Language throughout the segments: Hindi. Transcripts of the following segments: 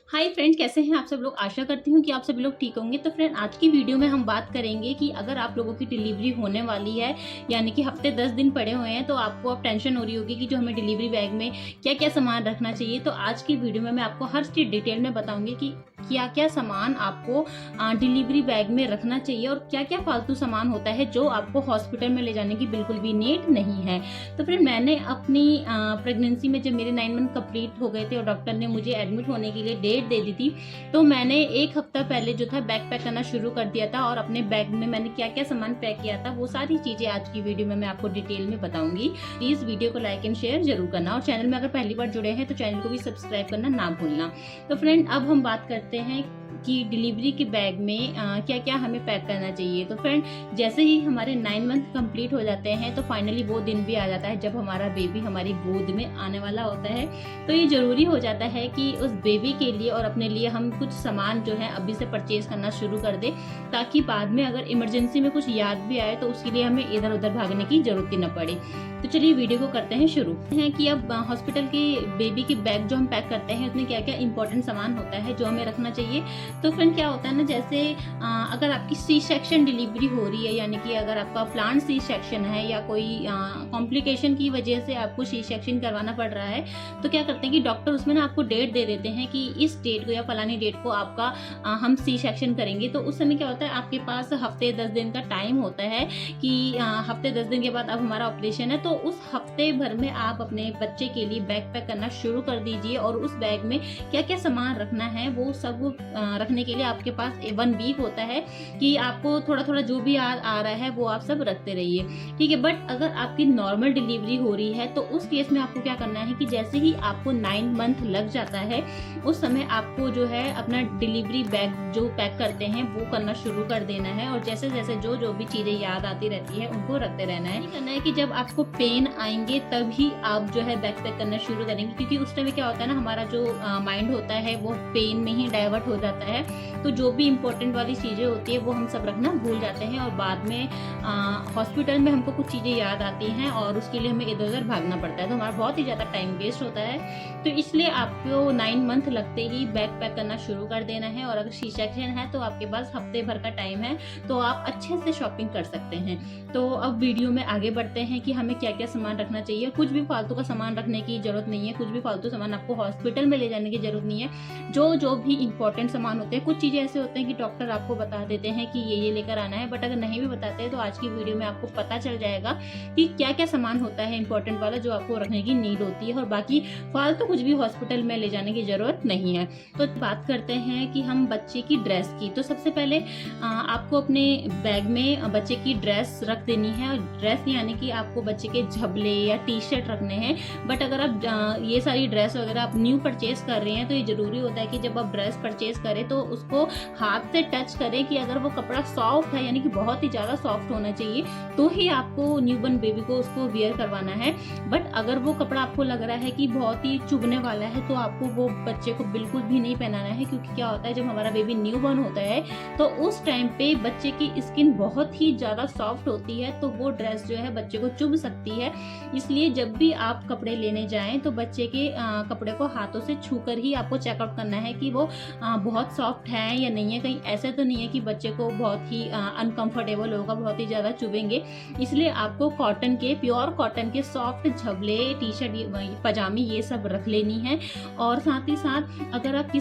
हाय फ्रेंड, कैसे हैं आप सब लोग। आशा करती हूँ कि आप सभी लोग ठीक होंगे। तो फ्रेंड, आज की वीडियो में हम बात करेंगे कि अगर आप लोगों की डिलीवरी होने वाली है, यानी कि हफ्ते 10 दिन पड़े हुए हैं, तो आपको अब टेंशन हो रही होगी कि जो हमें डिलीवरी बैग में क्या क्या सामान रखना चाहिए। तो आज की वीडियो में मैं आपको हर चीज़ डिटेल में बताऊंगी कि क्या क्या सामान आपको डिलीवरी बैग में रखना चाहिए और क्या क्या फालतू सामान होता है जो आपको हॉस्पिटल में ले जाने की बिल्कुल भी नीड नहीं है। तो फ्रेंड, मैंने अपनी प्रेगनेंसी में जब मेरे 9 मंथ कंप्लीट हो गए थे और डॉक्टर ने मुझे एडमिट होने के लिए डेट दे दी थी, तो मैंने एक हफ्ता पहले जो था बैग पैक करना शुरू कर दिया था। और अपने बैग में मैंने क्या क्या सामान पैक किया था वो सारी चीज़ें आज की वीडियो में मैं आपको डिटेल में बताऊंगी। प्लीज़ वीडियो को लाइक एंड शेयर जरूर करना, और चैनल में अगर पहली बार जुड़े हैं तो चैनल को भी सब्सक्राइब करना ना भूलना। तो फ्रेंड, अब हम बात करते हैं कि डिलीवरी के बैग में क्या क्या हमें पैक करना चाहिए। तो फ्रेंड, जैसे ही हमारे 9 मंथ कंप्लीट हो जाते हैं तो फाइनली वो दिन भी आ जाता है जब हमारा बेबी हमारी गोद में आने वाला होता है। तो ये ज़रूरी हो जाता है कि उस बेबी के लिए और अपने लिए हम कुछ सामान जो है अभी से परचेज करना शुरू कर दें, ताकि बाद में अगर इमरजेंसी में कुछ याद भी आए तो उसके लिए हमें इधर उधर भागने की जरूरत ही न पड़े। तो चलिए वीडियो को करते हैं शुरू। है कि अब हॉस्पिटल के बेबी के बैग जो हम पैक करते हैं उसमें क्या क्या इंपॉर्टेंट सामान होता है जो हमें रखना चाहिए। तो फ्रेंड, क्या होता है ना, जैसे अगर आपकी सी सेक्शन डिलीवरी हो रही है, यानी कि अगर आपका प्लांट सी सेक्शन है या कोई कॉम्प्लिकेशन की वजह से आपको सी सेक्शन करवाना पड़ रहा है, तो क्या करते हैं कि डॉक्टर उसमें ना आपको डेट दे देते हैं कि इस डेट को या फलानी डेट को आपका हम सी सेक्शन करेंगे। तो उस समय क्या होता है, आपके पास हफ्ते 10 दिन का टाइम होता है कि हफ्ते 10 दिन के बाद अब हमारा ऑपरेशन है। तो उस हफ्ते भर में आप अपने बच्चे के लिए बैग पैक करना शुरू कर दीजिए, और उस बैग में क्या क्या सामान रखना है वो सब रखने के लिए आपके पास 1 वीक होता है कि आपको थोड़ा थोड़ा जो भी आ रहा है वो आप सब रखते रहिए, ठीक है। बट अगर आपकी नॉर्मल डिलीवरी हो रही है तो उस केस में आपको क्या करना है कि जैसे ही आपको 9 मंथ लग जाता है उस समय आपको जो है अपना डिलीवरी बैग जो पैक करते हैं वो करना शुरू कर देना है, और जैसे जैसे जो जो भी चीज़ें याद आती रहती है उनको रखते रहना है। करना है कि जब आपको पेन आएंगे तभी आप जो है बैग पैक करना शुरू करेंगे, क्योंकि उस टाइम क्या होता है ना, हमारा जो माइंड होता है वो पेन में ही डाइवर्ट हो जाता है। तो जो भी इम्पोर्टेंट वाली चीज़ें होती है वो हम सब रखना भूल जाते हैं, और बाद में हॉस्पिटल में हमको कुछ चीज़ें याद आती हैं और उसके लिए हमें इधर उधर भागना पड़ता है, तो हमारा बहुत ही ज़्यादा टाइम वेस्ट होता है। तो इसलिए आपको 9 मंथ लगते ही बैग पैक करना शुरू कर देना है, और अगर सी सेक्शन है तो आपके पास हफ्ते भर का टाइम है, तो आप अच्छे से शॉपिंग कर सकते हैं। तो अब वीडियो में आगे बढ़ते हैं कि हमें क्या क्या सामान रखना चाहिए। कुछ भी फालतू का सामान रखने की जरूरत नहीं है, कुछ भी फालतू सामान आपको हॉस्पिटल में ले जाने की जरूरत नहीं है। जो जो भी इंपॉर्टेंट सामान होते हैं, कुछ चीज़ें ऐसे होते हैं कि डॉक्टर आपको बता देते हैं कि ये लेकर आना है, बट अगर नहीं भी बताते हैं तो आज की वीडियो में आपको पता चल जाएगा कि क्या क्या सामान होता है इंपॉर्टेंट वाला जो आपको रखने की नीड होती है, और बाकी फालतू कुछ भी हॉस्पिटल में ले जाने की जरूरत नहीं है। तो बात करते हैं कि हम बच्चे की ड्रेस की। तो सबसे पहले आपको अपने बैग में बच्चे की ड्रेस रख देनी है, और ड्रेस यानी कि आपको बच्चे के झबले या टी शर्ट रखने हैं। बट अगर आप ये सारी ड्रेस वगैरह आप न्यू परचेज कर रहे हैं तो ये जरूरी होता है कि जब आप ड्रेस परचेज करें तो उसको हाथ से टच करें कि अगर वो कपड़ा सॉफ्ट है, यानी कि बहुत ही ज़्यादा सॉफ्ट होना चाहिए, तो ही आपको न्यूबॉर्न बेबी को उसको वियर करवाना है। बट अगर वो कपड़ा आपको लग रहा है कि बहुत ही चुभने वाला है तो आपको वो बच्चे को बिल्कुल भी नहीं पहनाना है, क्योंकि क्या होता है जब हमारा बेबी न्यूबॉर्न होता है तो उस टाइम पे बच्चे की स्किन बहुत ही ज़्यादा सॉफ्ट होती है, तो वो ड्रेस जो है बच्चे को चुभ सकती है। इसलिए जब भी आप कपड़े लेने जाएं तो बच्चे के कपड़े को हाथों से छूकर ही आपको चेकआउट करना है कि वो बहुत सॉफ्ट है या नहीं है। कहीं ऐसे तो नहीं है कि बच्चे को बहुत ही अनकंफर्टेबल होगा, बहुत ही ज़्यादा चुभेंगे। इसलिए आपको कॉटन के, प्योर कॉटन के सॉफ्ट झबले, टी शर्ट, पजामी ये सब रख लेनी है। और साथ ही साथ अगर आप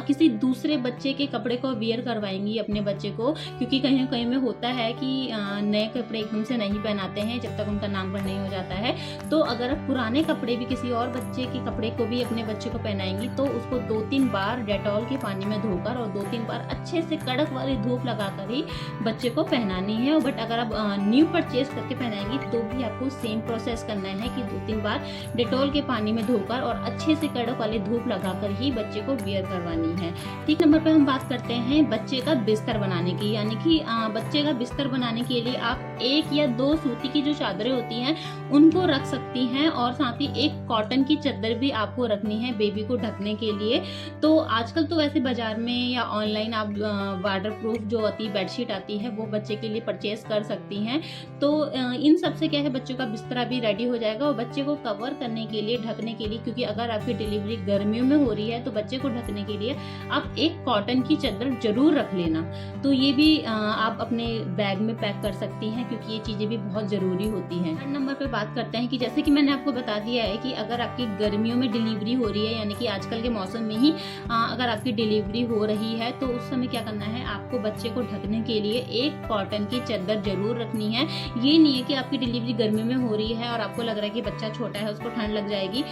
किसी दूसरे बच्चे के कपड़े को वियर करवाएंगी अपने बच्चे को, क्योंकि कहीं ना कहीं में होता है कि नए कपड़े एकदम से नहीं पहनाते हैं जब तक उनका नामकरण नहीं हो जाता है। तो अगर आप पुराने कपड़े भी किसी और बच्चे के कपड़े को भी अपने बच्चे को पहनाएंगी तो उसको 2-3 बार डेटॉल के पानी में धोकर और 2-3 बार अच्छे से कड़क वाली धूप लगाकर ही बच्चे को पहनानी है। बट अगर आप न्यू परचेज करके पहनाएंगी तो भी आपको सेम प्रोसेस करना है कि 2-3 बार डेटॉल के पानी में धोकर और अच्छे से कड़क वाली धूप लगाकर ही बच्चे को वियर करवानी है। ठीक नंबर पे हम बात करते हैं बच्चे का बिस्तर बनाने की, यानी कि बच्चे का बिस्तर बनाने के लिए आप 1 या 2 सूती की जो चादरें होती हैं उनको रख सकती हैं, और साथ ही एक कॉटन की चादर भी आपको रखनी है बेबी को ढकने के लिए। तो आजकल तो वैसे बाजार में या ऑनलाइन आप वाटर प्रूफ जो आती है बेडशीट आती है वो बच्चे के लिए परचेज कर सकती हैं। तो इन सब से क्या है, बच्चों का बिस्तरा भी रेडी हो जाएगा और बच्चे को कवर करने के लिए, ढकने के लिए, क्योंकि अगर आपकी डिलीवरी गर्मियों में हो रही है तो बच्चे को ढकने के लिए आप एक कॉटन की चादर जरूर रख लेना। तो ये भी आप अपने बैग में पैक कर सकती हैं, क्योंकि ये चीज़ें भी बहुत ज़रूरी होती हैं। थर्ड नंबर पे बात करते हैं कि जैसे कि मैंने आपको बता दिया है कि अगर आपकी गर्मियों में डिलीवरी हो रही है, यानी कि आजकल के मौसम में ही अगर आपकी डिलीवरी हो रही है तो उस समय क्या करना है, आपको बच्चे को ढकने के लिए एक कॉटन की चादर जरूर रखनी है। ये नहीं है कि आपकी डिलीवरी गर्मी में हो रही है और आपको लग रहा है कि बच्चा छोटा है उसको ठंड लग जाएगी,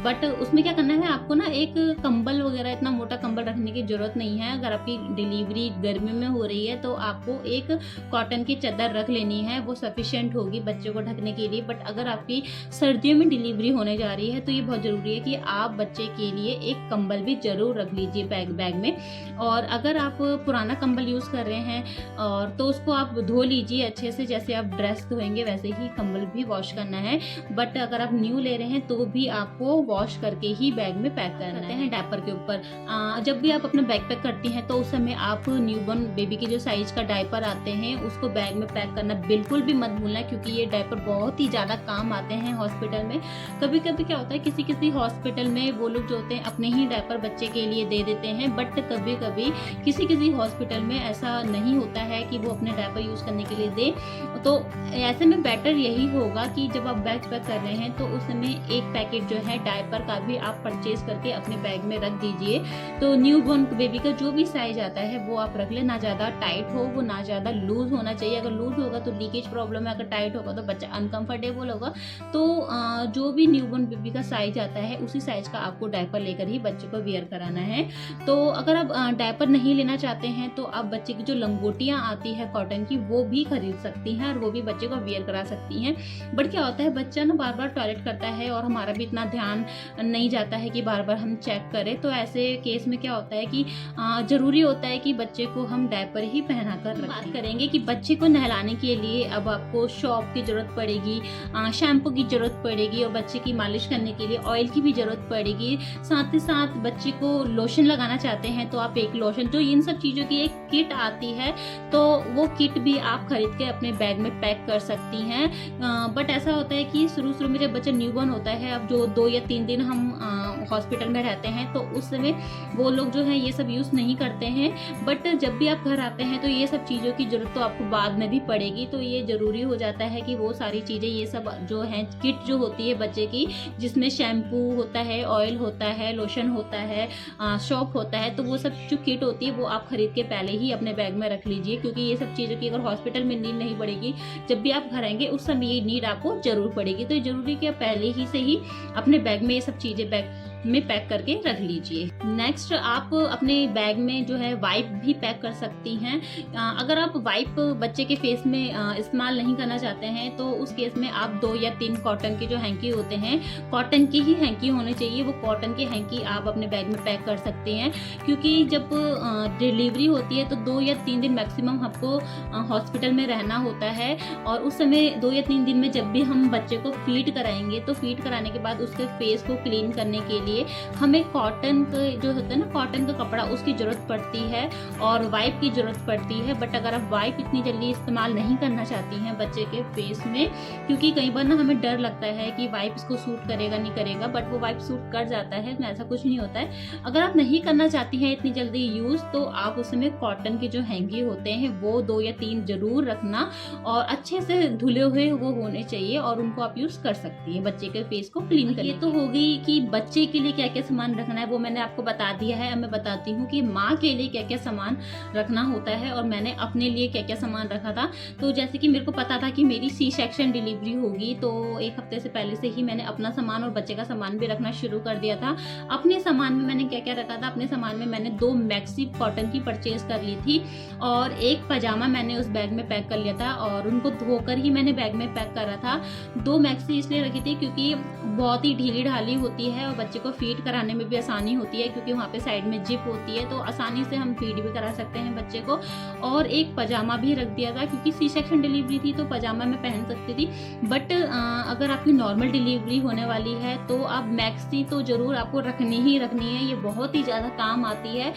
बट उसमें क्या करना है, आपको ना एक कंबल वगैरह, इतना मोटा कंबल रखने की जरूरत नहीं है। अगर आपकी डिलीवरी गर्मी में हो रही है तो आपको एक कॉटन की चादर रख लेनी है, वो सफिशिएंट होगी बच्चे को ढकने के लिए। बट अगर आपकी सर्दियों में डिलीवरी होने जा रही है तो ये बहुत ज़रूरी है कि आप बच्चे के लिए एक कंबल भी जरूर रख लीजिए बैग में। और अगर आप पुराना कंबल यूज़ कर रहे हैं और तो उसको आप धो लीजिए अच्छे से, जैसे आप ड्रेस धोएंगे वैसे ही कंबल भी वॉश करना है। बट अगर आप न्यू ले रहे हैं तो भी आपको वॉश करके ही बैग में पैक करना है। डायपर के ऊपर जब भी आप अपना बैग पैक करती हैं तो उस समय आप न्यूबॉर्न बेबी के जो साइज का डायपर आते हैं उसको बैग में पैक करना बिल्कुल भी मत भूलना, क्योंकि ये डायपर बहुत ही ज़्यादा काम आते हैं हॉस्पिटल में। कभी कभी क्या होता है, किसी किसी हॉस्पिटल में वो लोग जो होते हैं अपने ही डायपर बच्चे के लिए दे देते हैं, बट कभी कभी किसी किसी हॉस्पिटल में ऐसा नहीं होता है कि वो अपने डायपर यूज़ करने के लिए दे। तो ऐसे में बेटर यही होगा कि जब आप बैग पैक कर रहे हैं तो उस समय एक पैकेट जो है डायपर का भी आप परचेज करके अपने बैग में रख दीजिए। तो न्यूबॉर्न बेबी का जो भी साइज आता है वो आप रख ले, ना ज़्यादा टाइट हो वो, ना ज़्यादा लूज होना चाहिए। अगर लूज होगा तो लीकेज प्रॉब्लम है, अगर टाइट होगा तो बच्चा अनकंफर्टेबल होगा। तो जो भी न्यूबॉर्न बेबी का साइज आता है उसी साइज का आपको डायपर लेकर ही बच्चे को वियर कराना है। तो अगर आप डायपर नहीं लेना चाहते हैं तो आप बच्चे की जो लंगोटियाँ आती है कॉटन की वो भी खरीद सकती हैं और वो भी बच्चे को वियर करा सकती हैं। बट क्या होता है, बच्चा ना बार बार टॉयलेट करता है और हमारा भी इतना ध्यान नहीं जाता है कि बार बार हम चेक करें। तो ऐसे केस में क्या होता है कि ज़रूरी होता है कि बच्चे को हम डायपर ही पहना कर रखें। बात करेंगे कि बच्चे को नहलाने के लिए अब आपको शॉप की ज़रूरत पड़ेगी, शैम्पू की ज़रूरत पड़ेगी और बच्चे की मालिश करने के लिए ऑयल की भी ज़रूरत पड़ेगी। साथ ही साथ बच्चे को लोशन लगाना चाहते हैं तो आप एक लोशन, तो इन सब चीज़ों की एक किट आती है तो वो किट भी आप खरीद के अपने बैग में पैक कर सकती हैं। बट ऐसा होता है कि शुरू में जब बच्चा न्यूबॉर्न होता है, अब जो 2 या 3 दिन हम हॉस्पिटल में रहते हैं तो उस समय वो लोग जो है ये सब यूज़ नहीं करते हैं। बट जब भी आप घर आते हैं तो ये सब चीज़ों की ज़रूरत तो आपको बाद में भी पड़ेगी। तो ये ज़रूरी हो जाता है कि वो सारी चीज़ें, ये सब जो हैं किट जो होती है बच्चे की, जिसमें शैम्पू होता है, ऑयल होता है, लोशन होता है, शॉप होता है, तो वो सब जो किट होती है वो आप खरीद के पहले ही अपने बैग में रख लीजिए, क्योंकि ये सब चीज़ों की अगर हॉस्पिटल में नीड नहीं पड़ेगी, जब भी आप घर आएंगे उस समय ये नीड आपको ज़रूर पड़ेगी। तो ये ज़रूरी है कि आप पहले ही से ही अपने बैग में ये सब चीज़ें बैग में पैक करके रख लीजिए। नेक्स्ट, आप अपने बैग में जो है वाइप भी पैक कर सकती हैं। अगर आप वाइप बच्चे के फेस में इस्तेमाल नहीं करना चाहते हैं तो उस केस में आप 2 या 3 कॉटन के जो हैंकी होते हैं, कॉटन की ही हैंकी होने चाहिए, वो कॉटन की हैंकी आप अपने बैग में पैक कर सकते हैं। क्योंकि जब डिलीवरी होती है तो 2 या 3 दिन मैक्सिमम आपको हॉस्पिटल में रहना होता है, और उस समय 2 या 3 दिन में जब भी हम बच्चे को फीड कराएंगे तो फीड कराने के बाद उसके फेस को क्लीन करने के लिए हमें कॉटन का जो होता है ना, कॉटन का कपड़ा, उसकी ज़रूरत पड़ती है और वाइप की ज़रूरत पड़ती है। बट अगर आप वाइप इतनी जल्दी इस्तेमाल नहीं करना चाहती हैं बच्चे के फेस में, क्योंकि कई बार ना हमें डर लगता है कि वाइप इसको सूट करेगा नहीं करेगा, बट वो वाइप सूट कर जाता है, तो ऐसा कुछ नहीं होता है। अगर आप नहीं करना चाहती हैं इतनी जल्दी यूज़, तो आप उसमें कॉटन के जो हैंगी होते हैं वो 2 या 3 ज़रूर रखना, और अच्छे से धुले हुए वो होने चाहिए, और उनको आप यूज़ कर सकती हैं बच्चे के फेस को क्लीन करने। ये तो हो गई कि बच्चे के लिए क्या क्या सामान रखना है, वो मैंने आपको बता दिया है। अब मैं बताती हूँ कि माँ के लिए क्या क्या सामान रखना होता है और मैंने अपने लिए क्या क्या सामान रखा था। तो जैसे कि मेरे को पता था कि मेरी सी सेक्शन डिलीवरी होगी, तो 1 हफ्ते से पहले से ही मैंने अपना सामान और बच्चे का सामान भी रखना शुरू कर दिया था। अपने सामान में मैंने क्या क्या रखा था, अपने सामान में मैंने 2 मैक्सी कॉटन की परचेज कर ली थी और 1 पजामा मैंने उस बैग में पैक कर लिया था, और उनको धोकर ही मैंने बैग में पैक करा था। 2 मैक्सी इसलिए रखी थी क्योंकि बहुत ही ढीली ढाली होती है और बच्चे को फीड कराने में भी आसानी होती है, क्योंकि वहाँ पे साइड में जिप होती है, तो आसानी से हम फीड भी करा सकते हैं बच्चे को। और एक पजामा भी रख दिया था, क्योंकि सी सेक्शन डिलीवरी थी तो पजामा मैं पहन सकती थी। बट अगर आपकी नॉर्मल डिलीवरी होने वाली है तो आप मैक्सी तो ज़रूर आपको रखनी ही रखनी है, ये बहुत ही ज़्यादा काम आती है।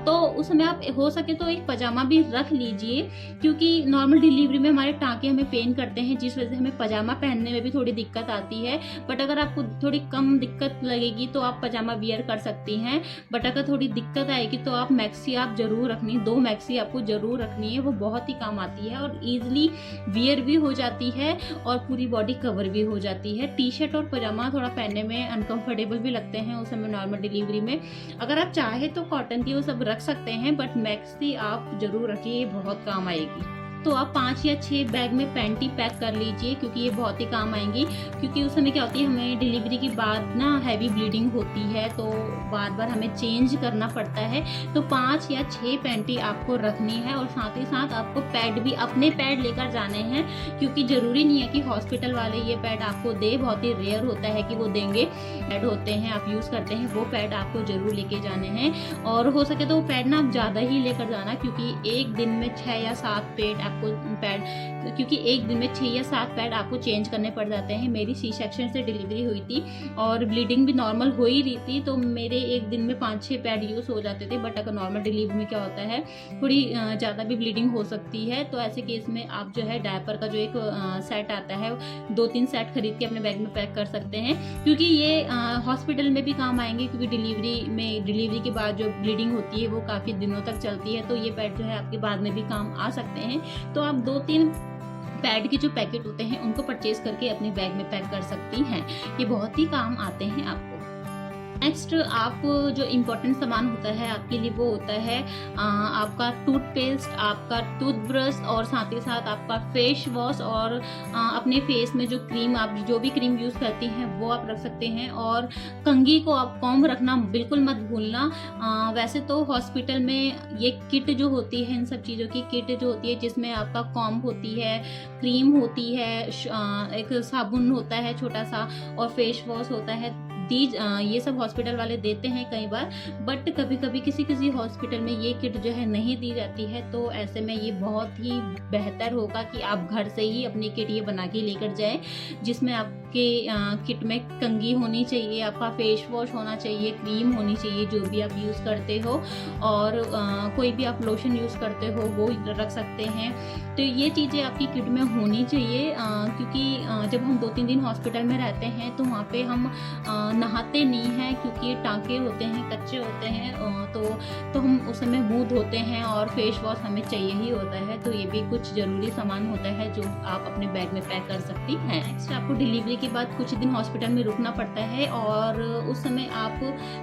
तो उस समय आप हो सके तो एक पजामा भी रख लीजिए, क्योंकि नॉर्मल डिलीवरी में हमारे टाँके हमें पेन करते हैं, जिस वजह से हमें पजामा पहनने में भी थोड़ी दिक्कत आती है। बट अगर आपको थोड़ी कम दिक्कत लगेगी तो आप पजामा वियर कर सकती हैं। बट अगर थोड़ी दिक्कत आएगी तो आप मैक्सी आप ज़रूर रखनी, 2 मैक्सी आपको ज़रूर रखनी है, वो बहुत ही काम आती है और ईजिली वियर भी हो जाती है और पूरी बॉडी कवर भी हो जाती है। टी शर्ट और पजामा थोड़ा पहनने में अनकंफर्टेबल भी लगते हैं उस समय नॉर्मल डिलीवरी में। अगर आप चाहे तो कॉटन की वो सब रख सकते हैं, बट मैक्सी आप ज़रूर रखिए, बहुत काम आएगी। तो आप 5 या 6 बैग में पैंटी पैक कर लीजिए, क्योंकि ये बहुत ही काम आएंगी। क्योंकि उस समय क्या होती है, हमें डिलीवरी के बाद ना हैवी ब्लीडिंग होती है, तो बार बार हमें चेंज करना पड़ता है। तो 5 या 6 पैंटी आपको रखनी है और साथ ही साथ आपको पैड भी अपने पैड लेकर जाने हैं, क्योंकि ज़रूरी नहीं है कि हॉस्पिटल वाले ये पैड आपको दे, बहुत ही रेयर होता है कि वो देंगे। पैड होते हैं आप यूज़ करते हैं, वो पैड आपको ज़रूर लेके जाने हैं। और हो सके तो वो पैड ना आप ज़्यादा ही लेकर जाना, क्योंकि एक दिन में 6 या 7 पैड, क्योंकि एक दिन में 6 या 7 पैड आपको चेंज करने पड़ जाते हैं। मेरी सी सेक्शन से डिलीवरी हुई थी और ब्लीडिंग भी नॉर्मल हो ही रही थी, तो मेरे एक दिन में 5-6 पैड यूज़ हो जाते थे। बट अगर नॉर्मल डिलीवरी में क्या होता है, थोड़ी ज़्यादा भी ब्लीडिंग हो सकती है, तो ऐसे केस में आप जो है डायपर का जो एक सेट आता है, 2-3 सेट खरीद के अपने बैग में पैक कर सकते हैं, क्योंकि ये हॉस्पिटल में भी काम आएंगे। क्योंकि डिलीवरी के बाद जो ब्लीडिंग होती है वो काफ़ी दिनों तक चलती है, तो ये पैड जो है आपके बाद में भी काम आ सकते हैं। तो आप 2-3 पैड के जो पैकेट होते हैं उनको परचेज करके अपने बैग में पैक कर सकती हैं, ये बहुत ही काम आते हैं आपको। नेक्स्ट आप जो इम्पोर्टेंट सामान होता है आपके लिए, वो होता है आपका टूथपेस्ट, आपका टूथब्रश और साथ ही साथ आपका फेस वॉश और अपने फेस में जो क्रीम, आप जो भी क्रीम यूज़ करती हैं वो आप रख सकते हैं। और कंघी को आप कॉम्ब रखना बिल्कुल मत भूलना। वैसे तो हॉस्पिटल में ये किट जो होती है, इन सब चीज़ों की किट जो होती है, जिसमें आपका कॉम्ब होती है, क्रीम होती है, एक साबुन होता है छोटा सा और फेस वॉश होता है, ये सब हॉस्पिटल वाले देते हैं कई बार। बट कभी कभी किसी हॉस्पिटल में ये किट जो है नहीं दी जाती है, तो ऐसे में ये बहुत ही बेहतर होगा कि आप घर से ही अपनी किट ये बना के लेकर जाएं, जिसमें आपके किट में कंघी होनी चाहिए, आपका फेस वॉश होना चाहिए, क्रीम होनी चाहिए जो भी आप यूज़ करते हो, और कोई भी आप लोशन यूज़ करते हो वो रख सकते हैं। तो ये चीज़ें आपकी किट में होनी चाहिए, क्योंकि जब हम 2-3 दिन हॉस्पिटल में रहते हैं तो वहाँ पे हम नहाते नहीं हैं, क्योंकि टाँके होते हैं, कच्चे होते हैं, तो हम उस समय मुँह धोते हैं और फेस वॉश हमें चाहिए ही होता है। तो ये भी कुछ ज़रूरी सामान होता है जो आप अपने बैग में पैक कर सकती हैं। नेक्स्ट आपको डिलीवरी के बाद कुछ दिन हॉस्पिटल में रुकना पड़ता है, और उस समय आप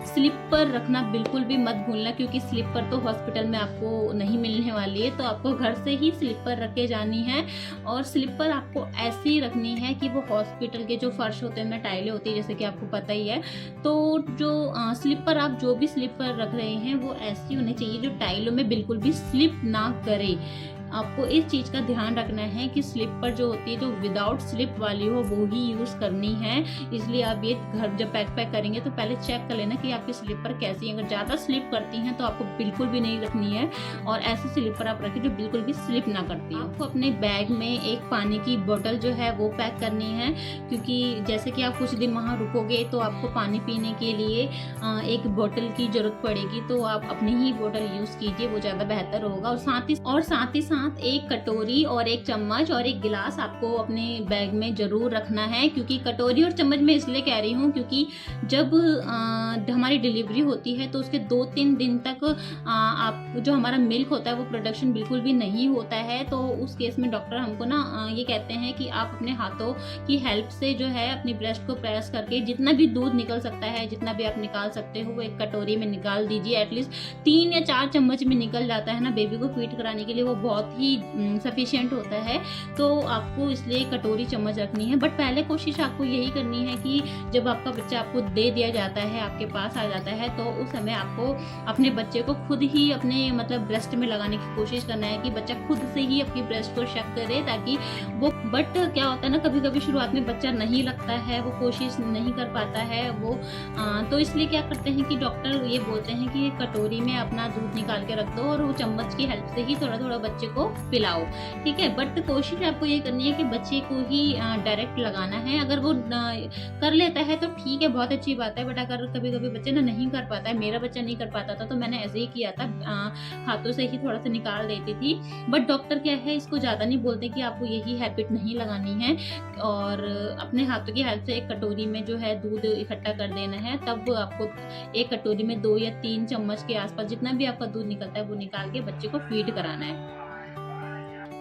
स्लीपर रखना बिल्कुल भी मत भूलना, क्योंकि स्लीपर तो हॉस्पिटल में आपको नहीं मिलने वाली है, तो आपको घर से ही स्लीपर रख के जानी है। और स्लीपर आपको ऐसी रखनी है कि वो हॉस्पिटल के जो फर्श होते हैं, टाइलें होती है, जैसे कि आपको पता ही है, तो जो स्लीपर आप जो भी स्लीपर रख रहे हैं वो ऐसी होनी चाहिए जो टाइलों में बिल्कुल भी स्लिप ना करे। आपको इस चीज़ का ध्यान रखना है कि स्लीपर जो होती है, जो विदाउट स्लिप वाली हो वो ही यूज़ करनी है। इसलिए आप ये घर जब पैक करेंगे तो पहले चेक कर लेना कि आपकी स्लीपर कैसी है। अगर ज़्यादा स्लिप करती हैं तो आपको बिल्कुल भी नहीं रखनी है, और ऐसी स्लीपर आप रखें जो बिल्कुल भी स्लिप ना करती है। आपको अपने बैग में एक पानी की बोतल जो है वो पैक करनी है, क्योंकि जैसे कि आप कुछ दिन वहाँ रुकोगे तो आपको पानी पीने के लिए एक बोतल की ज़रूरत पड़ेगी, तो आप अपनी ही बोतल यूज़ कीजिए, वो ज़्यादा बेहतर होगा। और साथ ही साथ एक कटोरी और एक चम्मच और एक गिलास आपको अपने बैग में ज़रूर रखना है। क्योंकि कटोरी और चम्मच मैं इसलिए कह रही हूँ, क्योंकि जब हमारी डिलीवरी होती है तो उसके 2-3 दिन तक आप जो हमारा मिल्क होता है वो प्रोडक्शन बिल्कुल भी नहीं होता है। तो उस केस में डॉक्टर हमको ना ये कहते हैं कि आप अपने हाथों की हेल्प से जो है अपनी ब्रेस्ट को प्रेस करके जितना भी दूध निकल सकता है, जितना भी आप निकाल सकते हो, वो एक कटोरी में निकाल दीजिए। एटलीस्ट 3 या 4 चम्मच में निकल जाता है ना, बेबी को फीड कराने के लिए वो बहुत बहुत ही सफिशिएंट होता है। तो आपको इसलिए कटोरी चम्मच रखनी है। बट पहले कोशिश आपको यही करनी है कि जब आपका बच्चा आपको दे दिया जाता है, आपके पास आ जाता है, तो उस समय आपको अपने बच्चे को खुद ही अपने मतलब ब्रेस्ट में लगाने की कोशिश करना है कि बच्चा खुद से ही अपनी ब्रेस्ट को शक करे, ताकि वो बट क्या होता है ना, कभी कभी शुरुआत में बच्चा नहीं लगता है, वो कोशिश नहीं कर पाता है वो तो इसलिए क्या करते हैं कि डॉक्टर ये बोलते हैं कि कटोरी में अपना दूध निकाल के रख दो और वो चम्मच की हेल्प से ही थोड़ा थोड़ा बच्चे को पिलाओ, ठीक है। बट कोशिश आपको ये करनी है कि बच्चे को ही डायरेक्ट लगाना है। अगर वो कर लेता है तो ठीक है, बहुत अच्छी बात है। बट अगर कभी कभी बच्चे ना नहीं कर पाता है, मेरा बच्चा नहीं कर पाता था, तो मैंने ऐसे ही किया था, हाथों से ही थोड़ा सा निकाल देती थी। बट डॉक्टर क्या है, इसको ज़्यादा नहीं बोलते कि आपको यही हैबिट नहीं लगानी है और अपने हाथों की हेल्प से एक कटोरी में जो है दूध इकट्ठा कर देना है। तब आपको एक कटोरी में 2 या 3 चम्मच के आसपास जितना भी आपका दूध निकलता है वो निकाल के बच्चे को फीड कराना है।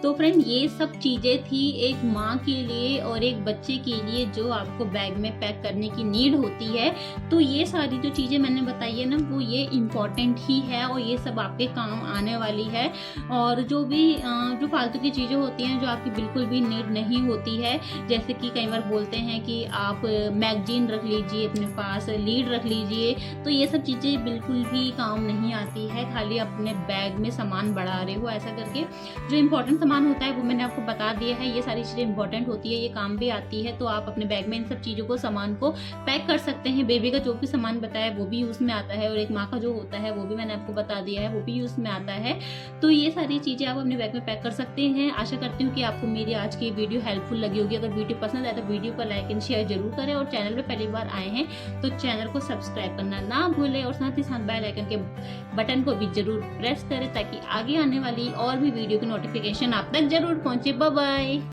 तो फ्रेंड, ये सब चीज़ें थी एक माँ के लिए और एक बच्चे के लिए जो आपको बैग में पैक करने की नीड होती है। तो ये सारी जो चीज़ें मैंने बताई है ना, वो ये इम्पॉर्टेंट ही है और ये सब आपके काम आने वाली है। और जो भी जो फालतू की चीज़ें होती हैं जो आपकी बिल्कुल भी नीड नहीं होती है, जैसे कि कई बार बोलते हैं कि आप मैगजीन रख लीजिए अपने पास, लीड रख लीजिए, तो ये सब चीज़ें बिल्कुल भी काम नहीं आती है। खाली अपने बैग में सामान बढ़ा रहे हो ऐसा करके। जो इम्पोर्टेंट सामान होता है वो मैंने आपको बता दिया है, ये सारी चीज़ें इंपॉर्टेंट होती है, ये काम भी आती है। तो आप अपने बैग में इन सब चीज़ों को, सामान को पैक कर सकते हैं। बेबी का जो भी सामान बताया वो भी यूज़ में आता है और एक माँ का जो होता है वो भी मैंने आपको बता दिया है, वो भी यूज़ में आता है। तो ये सारी चीज़ें आप अपने बैग में पैक कर सकते हैं। आशा करती हूँ कि आपको मेरी आज की वीडियो हेल्पफुल लगी होगी। अगर वीडियो पसंद आए तो वीडियो को लाइक एंड शेयर जरूर करें और चैनल पर पहली बार आए हैं तो चैनल को सब्सक्राइब करना ना भूलें और साथ ही साथ बेल आइकन के बटन को भी जरूर प्रेस करें ताकि आगे आने वाली और भी वीडियो की नोटिफिकेशन आप तक जरूर पहुंचे। Bye bye.